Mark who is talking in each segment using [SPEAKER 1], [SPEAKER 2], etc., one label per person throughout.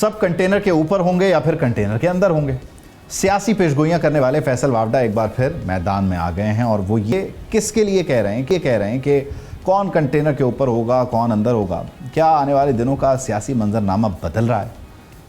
[SPEAKER 1] सब कंटेनर के ऊपर होंगे या फिर कंटेनर के अंदर होंगे। सियासी पेशगोइयां करने वाले फैसल वावडा एक बार फिर मैदान में आ गए हैं और वो ये किसके लिए कह रहे हैं कि कौन कंटेनर के ऊपर होगा, कौन अंदर होगा। क्या आने वाले दिनों का सियासी मंजरनामा बदल रहा है?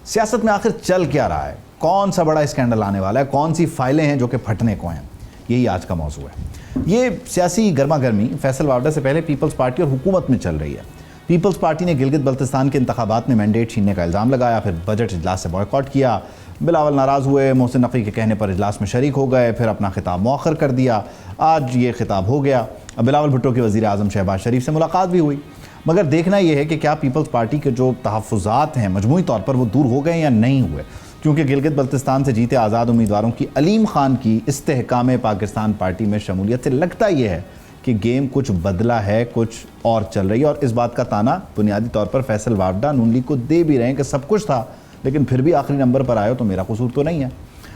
[SPEAKER 1] सियासत में आखिर चल क्या रहा है? कौन सा बड़ा स्कैंडल आने वाला है? कौन सी फाइलें हैं जो कि फटने को हैं? यही आज का मौजू है। ये सियासी गर्मा गर्मी फैसल वावडा से पहले पीपल्स पार्टी और हुकूमत में चल रही है। पीपल्स पार्टी ने गिलगित बल्तिस्तान के इंतखाबात में मैंडेट छीनने का इल्ज़ाम लगाया, फिर बजट इजलास से बॉयकॉट किया। बिलावल नाराज़ हुए, मोहसिन नकवी के कहने पर इजलास में शरीक हो गए, फिर अपना खिताब मौखर कर दिया। आज ये खिताब हो गया। बिलावल भुट्टो के वज़ीर आज़म शहबाज शरीफ से मुलाकात भी हुई। मगर देखना यह है कि क्या पीपल्स पार्टी के जो तहफ़्फ़ुज़ात हैं मजमूई तौर पर वो दूर हो गए या नहीं हुए, क्योंकि गिलगित बल्तिस्तान से जीते आज़ाद उम्मीदवारों की अलीम खान की इस्तेहकाम पाकिस्तान पार्टी में शमूलियत से लगता यह है कि गेम कुछ बदला है, कुछ और चल रही है। और इस बात का ताना बुनियादी तौर पर फैसल वावडा नून लीग को दे भी रहे हैं कि सब कुछ था लेकिन फिर भी आखिरी नंबर पर आए हो तो मेरा कसूर तो नहीं है।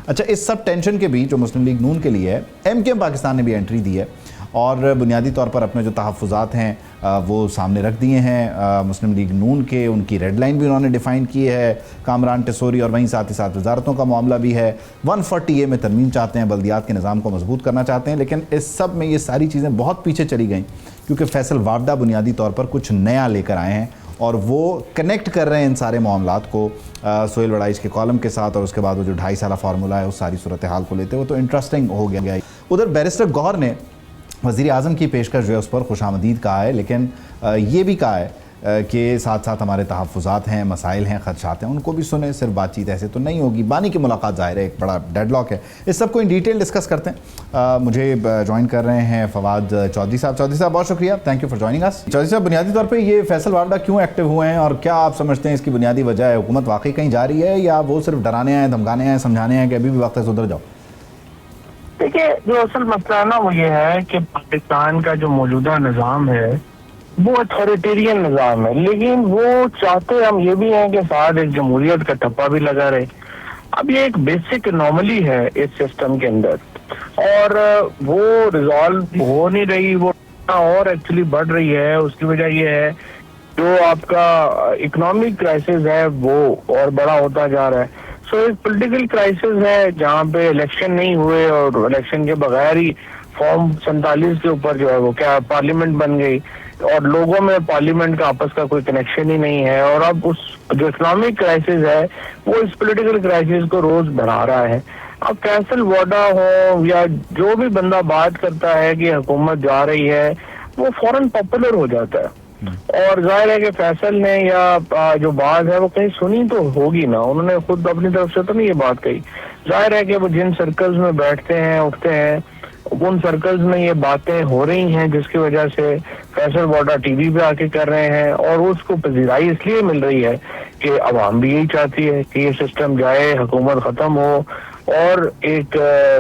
[SPEAKER 1] अच्छा, इस सब टेंशन के बीच जो मुस्लिम लीग नून के लिए है, एमकेएम पाकिस्तान ने भी एंट्री दी है और बुनियादी तौर पर अपने जो तहफ़्फ़ुज़ात हैं वो सामने रख दिए हैं। मुस्लिम लीग नून के उनकी रेड लाइन भी उन्होंने डिफ़ाइन की है, कामरान टेसोरी, और वहीं साथ ही साथ वजारतों का मामला भी है। 140A में तरमीम चाहते हैं, बल्दियात के निज़ाम को मजबूत करना चाहते हैं। लेकिन इस सब में ये सारी चीज़ें बहुत पीछे चली गई क्योंकि फैसल वावडा बुनियादी तौर पर कुछ नया लेकर आए हैं और वो कनेक्ट कर रहे हैं इन सारे मामलात को सोहेल वड़ाइच के कॉलम के साथ। और उसके बाद वो जो 2.5 साल फार्मूला है उस सारी सूरत हाल को लेते हुए तो इंटरेस्टिंग हो गया। उधर बैरिस्टर गौहर ने वज़ीर आज़म की पेशकश जो है उस पर खुशामदीद कहा है, लेकिन ये भी कहा है कि साथ साथ हमारे तहफ़्फ़ुज़ात हैं, मसाइल हैं, ख़दशात हैं, उनको भी सुने। सिर्फ बातचीत ऐसे तो नहीं होगी। बानी की मुलाकात ज़ाहिर है एक बड़ा डेडलॉक है। इस सब को इन डिटेल डिस्कस करते हैं। मुझे ज्वाइन कर रहे हैं फवाद चौधरी साहब। चौधरी साहब बहुत शुक्रिया, thank you for joining us. Chaudhary साहब, बुनियादी तौर पर ये फैसल वावडा क्यों एक्टिव हुए हैं और क्या आप समझते हैं इसकी बुनियादी वजह है? हुकूमत वाकई कहीं जा रही है या वो सिर्फ डराने आए, धमकाने आए, समझाने आए कि अभी भी वक्त है सुधर जाओ?
[SPEAKER 2] देखिए, जो असल मसला है ना वो ये है कि पाकिस्तान का जो मौजूदा निज़ाम है वो अथॉरिटेरियन निज़ाम है, लेकिन वो चाहते हम ये भी हैं कि साथ एक जमहूरियत का टप्पा भी लगा रहे। अब ये एक बेसिक नॉर्मली है इस सिस्टम के अंदर और वो रिजॉल्व हो नहीं रही, वो और एक्चुअली बढ़ रही है। उसकी वजह ये है जो आपका इकोनॉमिक क्राइसिस है वो और बड़ा होता जा रहा है। सो एक पॉलिटिकल क्राइसिस है जहाँ पे इलेक्शन नहीं हुए और इलेक्शन के बगैर ही फॉर्म 47 के ऊपर जो है वो क्या पार्लियामेंट बन गई और लोगों में पार्लियामेंट का आपस का कोई कनेक्शन ही नहीं है। और अब उस जो इकोनॉमिक क्राइसिस है वो इस पॉलिटिकल क्राइसिस को रोज बढ़ा रहा है। अब फैसल वावडा हो या जो भी बंदा बात करता है कि हुकूमत जा रही है वो फौरन पॉपुलर हो जाता है। और जाहिर है कि फैसल ने या जो बात है वो कहीं सुनी तो होगी ना, उन्होंने खुद अपनी तरफ से तो नहीं ये बात कही। जाहिर है कि वो जिन सर्कल्स में बैठते हैं उठते हैं उन सर्कल्स में ये बातें हो रही हैं जिसकी वजह से फैसल वावडा टीवी पे आके कर रहे हैं और उसको पजीराई इसलिए मिल रही है कि अवाम भी यही चाहती है कि ये सिस्टम जाए, हुकूमत खत्म हो और एक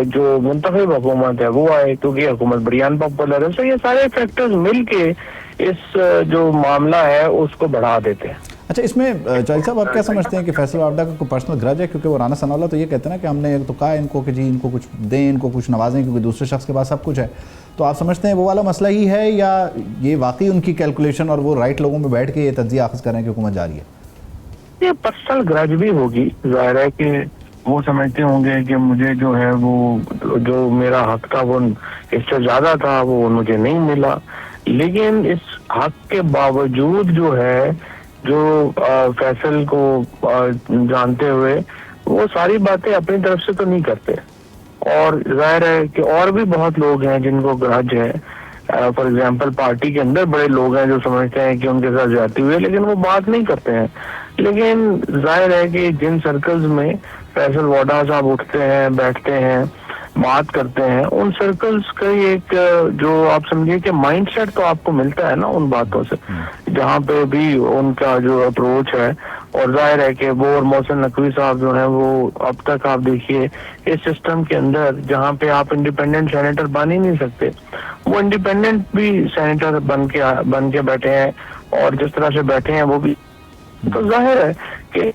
[SPEAKER 2] जो मुंतखब हुकूमत है वो आए, क्योंकि हुकूमत बड़ी अनपॉपुलर है। तो ये सारे फैक्टर्स मिल के इस जो मामला है उसको बढ़ा देते हैं।
[SPEAKER 1] अच्छा, इसमें चौधरी साहब आप क्या समझते हैं कि फैसल वावडा का कोई पर्सनल ग्रज है? क्योंकि वो राना सनाउल्लाह तो ये कहते हैं ना कि हमने तो कहा इनको कि जी इनको कुछ दें, इनको कुछ नवाजें क्योंकि दूसरे शख्स के पास सब कुछ है। तो आप समझते हैं वो वाला मसला ही है या ये वाकई उनकी कैलकुलेशन और वो राइट लोगों में बैठ के ये तज्जिया आखिज कर रहे हैं कि हुकूमत जा रही है?
[SPEAKER 2] ये पर्सनल ग्रज भी होगी, जाहिर है कि वो समझते होंगे कि मुझे जो है वो जो मेरा हक था वो इससे ज्यादा था, वो मुझे नहीं मिला। लेकिन इस हक के बावजूद जो है जो फैसल को जानते हुए वो सारी बातें अपनी तरफ से तो नहीं करते। और जाहिर है कि और भी बहुत लोग हैं जिनको ग्रज है। फॉर एग्जांपल पार्टी के अंदर बड़े लोग हैं जो समझते हैं कि उनके साथ ज्यादती हुई है लेकिन वो बात नहीं करते हैं। लेकिन जाहिर है कि जिन सर्कल्स में फैसल वावडा साहब उठते हैं, बैठते हैं, बात करते हैं, उन सर्कल्स का एक जो आप समझिए कि माइंडसेट तो आपको मिलता है ना उन बातों से, जहाँ पे भी उनका जो अप्रोच है। और जाहिर है कि वो और मोहसिन नकवी साहब जो है वो अब तक आप देखिए इस सिस्टम के अंदर जहाँ पे आप इंडिपेंडेंट सेनेटर बन ही नहीं सकते, वो इंडिपेंडेंट भी सेनेटर बन के बैठे हैं और जिस तरह से बैठे हैं वो भी, तो जाहिर है कि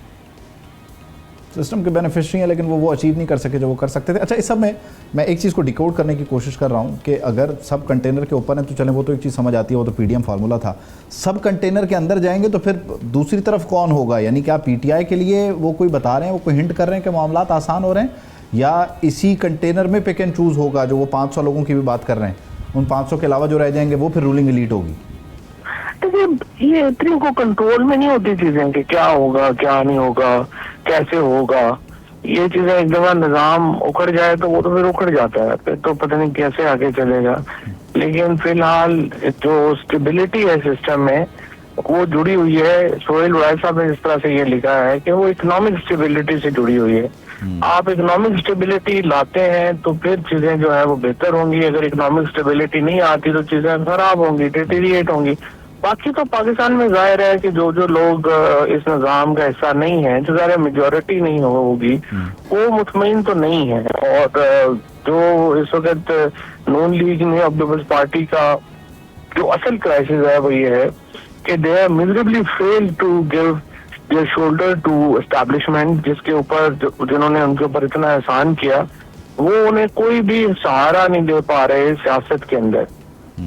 [SPEAKER 1] सिस्टम के बेनिफिशरी हैं, लेकिन वो अचीव नहीं कर सके जो वो कर सकते थे। अच्छा, इस सब में मैं एक चीज़ को डिकोड करने की कोशिश कर रहा हूँ कि अगर सब कंटेनर के ऊपर है तो चले, वो तो एक चीज़ समझ आती है, वो तो पीडीएम फार्मूला था। सब कंटेनर के अंदर जाएंगे तो फिर दूसरी तरफ कौन होगा? यानी क्या पीटीआई के लिए वो कोई बता रहे हैं, वो कोई हिंट कर रहे हैं कि मामलात आसान हो रहे हैं, या इसी कंटेनर में पिक एंड चूज़ होगा? जो वो 500 लोगों की भी बात कर रहे हैं, उन 500 के अलावा जो रह जाएंगे वो फिर रूलिंग एलीट होगी।
[SPEAKER 2] देखिए, ये इतनी को कंट्रोल में नहीं होती चीजें कि क्या होगा क्या नहीं होगा, कैसे होगा। ये चीजें एक दफा निजाम उखड़ जाए तो वो तो फिर उखड़ जाता है, फिर तो पता नहीं कैसे आगे चलेगा। लेकिन फिलहाल जो स्टेबिलिटी है सिस्टम में वो जुड़ी हुई है। सोहेल वाइस साहब ने जिस तरह से ये लिखा है कि वो इकोनॉमिक स्टेबिलिटी से जुड़ी हुई है। आप इकोनॉमिक स्टेबिलिटी लाते हैं तो फिर चीजें जो है वो बेहतर होंगी। अगर इकोनॉमिक स्टेबिलिटी नहीं आती तो चीजें खराब होंगी, डिटेरिएट होंगी। बाकी तो पाकिस्तान में जाहिर है कि जो जो लोग इस निजाम का हिस्सा नहीं है, जो ज़ाहिर मेजोरिटी नहीं होगी, वो मुतमईन तो नहीं है। और जो इस वक्त नून लीग ने अब पीपल्स पार्टी का जो असल क्राइसिस है वो ये है कि they are miserably fail to give their shoulder to establishment, जिसके ऊपर जिन्होंने उनके ऊपर इतना एहसान किया, वो उन्हें कोई भी सहारा नहीं दे पा रहे सियासत के अंदर।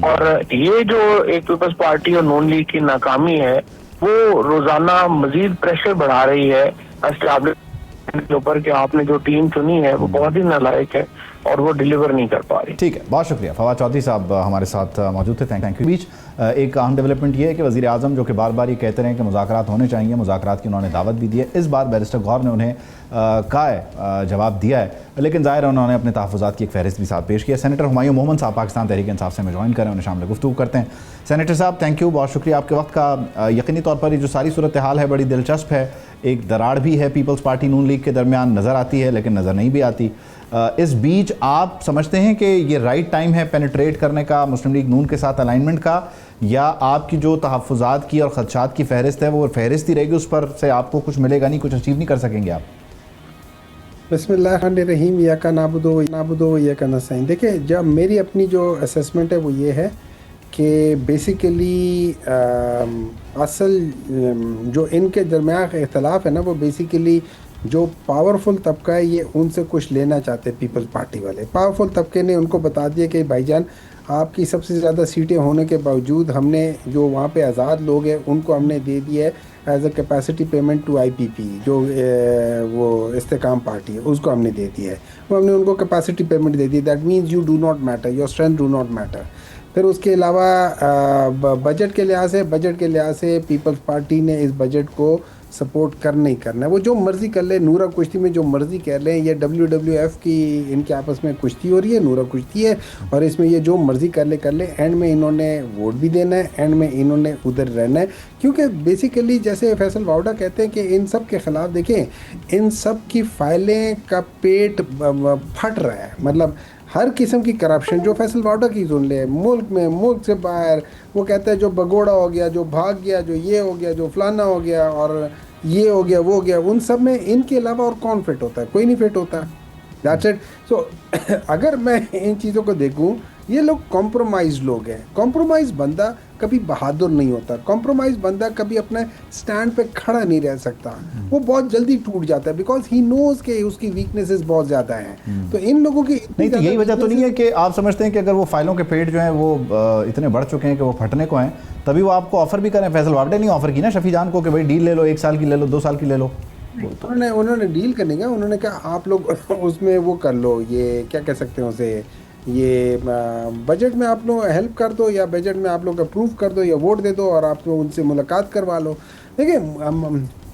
[SPEAKER 2] और ये जो एक पीपल्स पार्टी और नून लीग की नाकामी है वो रोजाना मजीद प्रेशर बढ़ा रही है एस्टैब्लिशमेंट के ऊपर कि आपने जो टीम चुनी है वो बहुत ही नालायक है और वो डिलीवर नहीं कर पा रही।
[SPEAKER 1] ठीक है, बहुत शुक्रिया। फवाद चौधरी साहब हमारे साथ मौजूद थे, थैंक यू। बीच एक अहम डेवलपमेंट ये है कि वज़ीर आज़म जो कि बार बार ये कहते रहे कि मुज़ाकरात होने चाहिए, मुज़ाकरात की उन्होंने दावत भी दी है। इस बार बैरिस्टर गौहर ने उन्हें कहा है, जवाब दिया है, लेकिन ज़ाहिर है उन्होंने अपने तहफ़्फ़ुज़ात की एक फ़हरिस्त भी साथ पेश किया। सेनेटर हुमायूं मोहम्मद साहब पाकिस्तान तहरीक इंसाफ से हमें ज्वाइन करें, उन्हें शामिल गुफ्तगू करते हैं। सेनेटर साहब, थैंक यू, बहुत शुक्रिया आपके वक्त का। यकीनी तौर पर ये जो सारी सूरत हाल है बड़ी दिलचस्प है। एक दरार भी है पीपल्स पार्टी नून लीग के दरमियान, नज़र आती है लेकिन नज़र नहीं भी आती। इस बीच आप समझते हैं कि ये राइट टाइम है पेनिट्रेट करने का मुस्लिम लीग नून के साथ अलाइनमेंट का, या आपकी जो तहफ़्फ़ुज़ात की और ख़दशात की फ़हरिस्त है वो फ़हरिस्त ही रहेगी, उस पर से आपको कुछ मिलेगा नहीं, कुछ अचीव नहीं कर सकेंगे आप?
[SPEAKER 3] बिस्मिल्लाहिर्रहमानिर्रहीम, या का नाबुदो या का नस्तईन। देखिए, जब मेरी अपनी जो असेसमेंट है वो ये है कि बेसिकली असल जो इनके दरमियान इख्तलाफ है ना, वो बेसिकली जो पावरफुल तबका है ये उनसे कुछ लेना चाहते हैं पीपल्स पार्टी वाले। पावरफुल तबके ने उनको बता दिया कि भाईजान, आपकी सबसे ज़्यादा सीटें होने के बावजूद हमने जो वहाँ पे आज़ाद लोग हैं उनको हमने दे दिया है as a capacity payment to IPP, जो वो इस्तेकाम पार्टी है उसको हमने दे दिया है। वो हमने उनको capacity payment they the. That means you do not matter, your strength do not matter. फिर उसके अलावा बजट के लिहाज से पीपल्स पार्टी ने इस बजट को सपोर्ट करना ही करना है। वो जो मर्ज़ी कर ले, नूरा कुश्ती में जो मर्ज़ी कर लें, ये WWF की इनके आपस में कुश्ती हो रही है, नूरा कुश्ती है, और इसमें ये जो मर्ज़ी कर ले, एंड में इन्होंने वोट भी देना है, एंड में इन्होंने उधर रहना है। क्योंकि बेसिकली जैसे फैसल वावडा कहते हैं कि इन सब के ख़िलाफ़, देखें, इन सब की फाइलें का पेट फट रहा है। मतलब हर किस्म की करप्शन, जो फैसल वावडा की सुन ले, मुल्क में, मुल्क से बाहर, वो कहता है जो भगोड़ा हो गया, जो भाग गया, जो ये हो गया, जो फलाना हो गया, और ये हो गया, वो हो गया, उन सब में इनके अलावा और कौन फिट होता है? कोई नहीं फिट होता। That's it. सो अगर मैं इन चीज़ों को देखूं, ये लोग कॉम्प्रोमाइज़ लोग हैं। कॉम्प्रोमाइज़ बंदा कभी बहादुर नहीं होता। कॉम्प्रोमाइज़ बंदा कभी अपने स्टैंड पे खड़ा नहीं रह सकता। वो बहुत जल्दी टूट जाता है, बिकॉज ही नोज के उसकी वीकनेसेस बहुत ज़्यादा हैं। तो इन लोगों की
[SPEAKER 1] नहीं, तो यही वजह तो नहीं है कि आप समझते हैं कि अगर वो फाइलों के पेट जो हैं वो इतने बढ़ चुके हैं कि वो फटने को हैं, तभी वो आपको ऑफर भी करें? फैसल वावडा ने ऑफर की ना शफी जान को कि भाई डील ले लो, 1 साल की ले लो, 2 साल की ले लो।
[SPEAKER 3] उन्होंने डील करने का, उन्होंने कहा आप लोग उसमें वो कर लो, ये क्या कह सकते हैं उसे, ये बजट में आप लोग हेल्प कर दो, या बजट में आप लोग अप्रूव कर दो, या वोट दे दो, और आप लोग उनसे मुलाकात करवा लो। देखिए,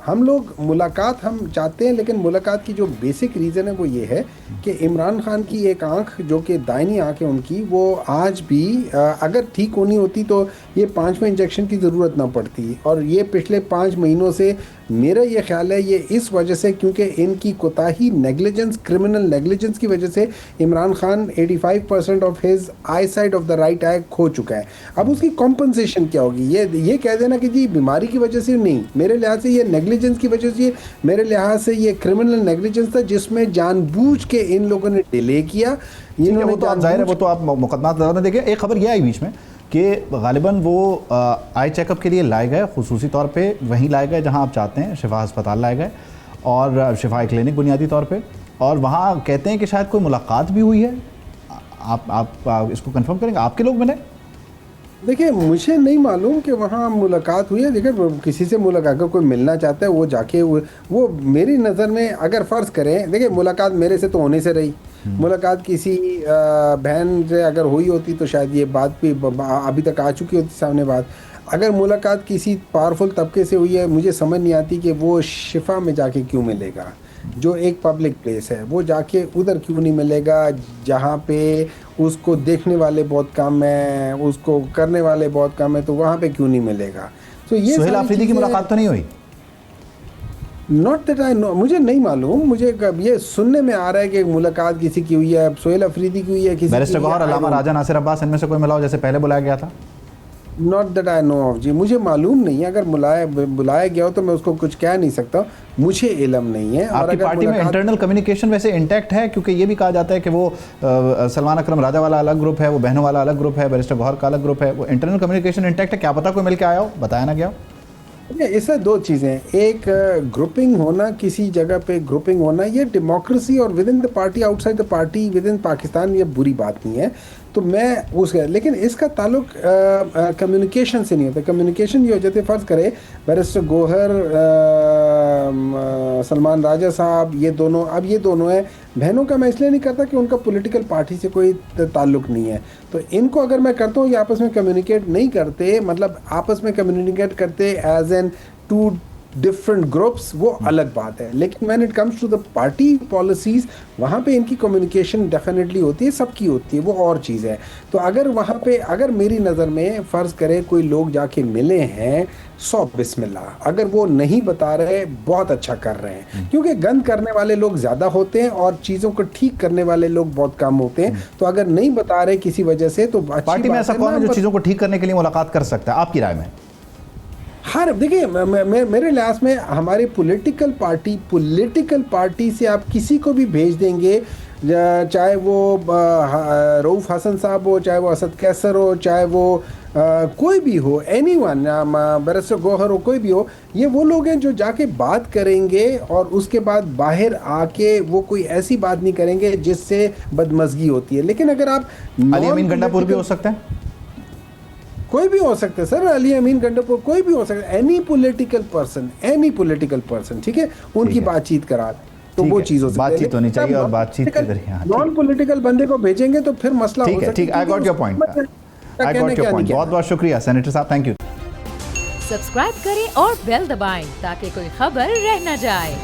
[SPEAKER 3] हम लोग मुलाकात हम चाहते हैं, लेकिन मुलाकात की जो बेसिक रीज़न है वो ये है कि इमरान खान की एक आंख, जो कि दाहिनी आंख है उनकी, वो आज भी अगर ठीक होनी होती तो ये 5वें इंजेक्शन की ज़रूरत ना पड़ती। और ये पिछले 5 महीनों से मेरा ये ख्याल है ये इस वजह से, क्योंकि इनकी कोताही, नेग्लिजेंस, क्रिमिनल नेग्लिजेंस की वजह से Imran Khan 85% of his I side of the right I खो चुका है। अब उसकी कॉम्पनसेशन क्या होगी? ये कह देना कि जी बीमारी की वजह से नहीं, मेरे लिहाज से ये नेग्लिजेंस की वजह से, मेरे लिहाज से ये क्रिमिनल नेग्लिजेंस था, जिसमें जानबूझ के इन लोगों ने डिले किया।
[SPEAKER 1] वो तो आप जाहिर है, वो तो आप मुकदमा देखिए। एक खबर यह आई बीच में कि गालिबन वो आई चेकअप के लिए लाए गए, खुसूसी तौर पे वहीं लाए गए जहां आप चाहते हैं, शिफा अस्पताल लाए गए, और शिफा क्लिनिक बुनियादी तौर पे, और वहाँ कहते हैं कि शायद कोई मुलाकात भी हुई है। आप इसको कंफर्म करेंगे, आपके लोग मिले?
[SPEAKER 3] देखिए, मुझे नहीं मालूम कि वहाँ मुलाकात हुई है। देखिए, किसी से मुलाकात, अगर कोई मिलना चाहता है वो जाके वो मेरी नज़र में अगर फ़र्ज़ करें, देखिए मुलाकात मेरे से तो होने से रही, मुलाकात किसी बहन से अगर हुई होती तो शायद ये बात भी अभी तक आ चुकी होती सामने बात। अगर मुलाकात किसी पावरफुल तबके से हुई है, मुझे समझ नहीं आती कि वो शिफा में जाके क्यों मिलेगा, जो एक पब्लिक प्लेस है, वो जाके उधर क्यों नहीं मिलेगा जहाँ पे उसको देखने वाले बहुत कम हैं, उसको करने वाले बहुत कम हैं, तो वहाँ पे क्यों नहीं मिलेगा। तो ये
[SPEAKER 1] सुहेल आफरीदी की मुलाकात तो नहीं हुई?
[SPEAKER 3] नॉट दैट आई नो, मुझे नहीं मालूम। मुझे ये सुनने में आ रहा है कि मुलाकात किसी की हुई है, सुहेल अफरीदी की हुई है, किसी
[SPEAKER 1] बैरिस्टर गौहर, अल्लामा राजा नासिर अब्बास, इनमें से कोई मिला हो जैसे पहले बुलाया गया था?
[SPEAKER 3] Not that I know of जी, मुझे मालूम नहीं है। अगर बुलाया गया हो तो मैं उसको कुछ कह नहीं सकता, मुझे इल्म नहीं है।
[SPEAKER 1] आपकी पार्टी में इंटरनल कम्युनिकेशन वैसे इंटैक्ट है? क्योंकि ये भी कहा जाता है कि वो सलमान अकरम राजा वाला अलग ग्रुप है, वो बहनों वाला अलग ग्रुप है, बैरिस्टर गौहर का अलग ग्रुप है, वो इंटरनल कम्युनिकेशन इंटैक्ट है? क्या पता कोई मिल के आया हो, बताया ना गया हो?
[SPEAKER 3] इससे दो चीज़ें, एक ग्रुपिंग होना, किसी जगह पे ग्रुपिंग होना, ये डेमोक्रेसी और with in the party, outside the party, with in Pakistan, ये बुरी बात नहीं है। तो मैं उसका, लेकिन इसका ताल्लुक कम्युनिकेशन से नहीं होता। कम्युनिकेशन ये हो जाती है, फ़र्ज़ करे बैरिस्टर गौहर, सलमान राजा साहब, ये दोनों, अब ये दोनों हैं बहनों का। मैं इसलिए नहीं करता कि उनका पॉलिटिकल पार्टी से कोई ताल्लुक नहीं है, तो इनको अगर मैं करता हूँ, ये आपस में कम्युनिकेट नहीं करते, मतलब आपस में कम्युनिकेट करते as an two different groups, वो अलग बात है। लेकिन when it comes to the party policies, वहाँ पे इनकी कम्युनिकेशन डेफिनेटली होती है, सबकी होती है, वो और चीज़ है। तो अगर वहाँ पे, अगर मेरी नज़र में फ़र्ज़ करे कोई लोग जाके मिले हैं, 100 बिस्मिल्लाह। अगर वो नहीं बता रहे, बहुत अच्छा कर रहे हैं, क्योंकि गंद करने वाले लोग ज़्यादा होते हैं और चीज़ों को ठीक करने वाले लोग बहुत कम होते हैं। तो अगर नहीं बता रहे किसी वजह से, तो
[SPEAKER 1] पार्टी में ऐसा कौन है जो चीज़ों को ठीक करने के लिए मुलाकात कर सकता है आपकी राय में?
[SPEAKER 3] हर, देखिए मेरे लिहाज में हमारी पॉलिटिकल पार्टी से आप किसी को भी भेज देंगे, चाहे वो रऊफ़ हसन साहब हो, चाहे वो असद कैसर हो, चाहे वो कोई भी हो, एनीवन, बैरिस्टर गौहर हो, कोई भी हो, ये वो लोग हैं जो जाके बात करेंगे और उसके बाद बाहर आके वो कोई ऐसी बात नहीं करेंगे जिससे बदमज़गी होती है। लेकिन अगर आप
[SPEAKER 1] अली अमीन गंडापुर भी हो सकते हैं,
[SPEAKER 3] कोई भी हो सकता है सर, अली अमीन गंडापुर कोई भी हो सकता है, एनी पॉलिटिकल पर्सन, ठीक है, उनकी बातचीत करा, तो वो चीज़ हो सकती है।
[SPEAKER 1] बातचीत होनी चाहिए और बातचीत के जरिए
[SPEAKER 3] नॉन पॉलिटिकल बंदे को भेजेंगे तो फिर मसला हो सकता है।
[SPEAKER 1] ठीक, आई गॉट योर पॉइंट, बहुत बहुत शुक्रिया सेनेटर साहब, थैंक यू।
[SPEAKER 4] सब्सक्राइब करें और बेल दबाएं ताकि कोई खबर रह न जाए।